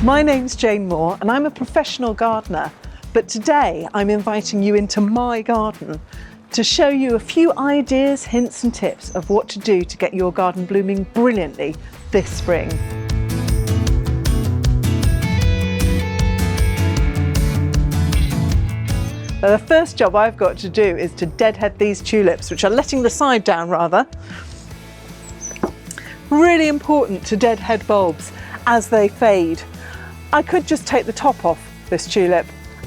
My name's Jane Moore and I'm a professional gardener, but today I'm inviting you into my garden to show you a few ideas, hints and tips of what to do to get your garden blooming brilliantly this spring. Now, the first job I've got to do is to deadhead these tulips, which are letting the side down rather. Really important to deadhead bulbs as they fade. I could just take the top off this tulip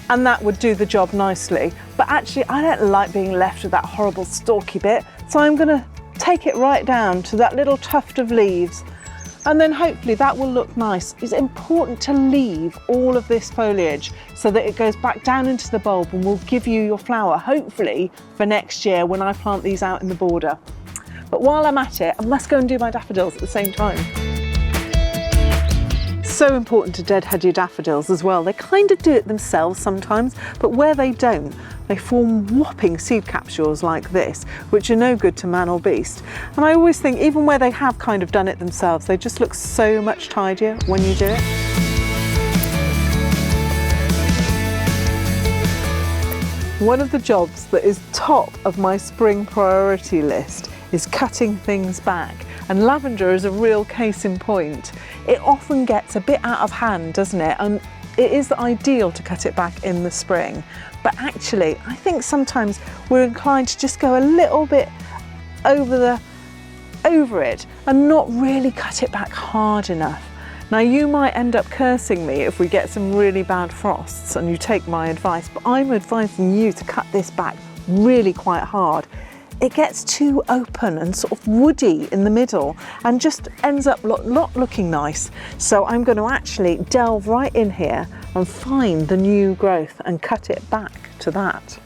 and that would do the job nicely, but actually I don't like being left with that horrible stalky bit, so I'm going to take it right down to that little tuft of leaves and then hopefully that will look nice. It's important to leave all of this foliage so that it goes back down into the bulb and will give you your flower, hopefully for next year when I plant these out in the border. But while I'm at it, I must go and do my daffodils at the same time. So important to deadhead your daffodils as well. They kind of do it themselves sometimes, but where they don't, they form whopping seed capsules like this, which are no good to man or beast. And I always think even where they have kind of done it themselves, they just look so much tidier when you do it. One of the jobs that is top of my spring priority list is cutting things back. And lavender is a real case in point. It often gets a bit out of hand, doesn't it? And it is ideal to cut it back in the spring. But actually, I think sometimes we're inclined to just go a little bit over it and not really cut it back hard enough. Now, you might end up cursing me if we get some really bad frosts and you take my advice, but I'm advising you to cut this back really quite hard. It gets too open and sort of woody in the middle and just ends up not looking nice. So I'm going to actually delve right in here and find the new growth and cut it back to that.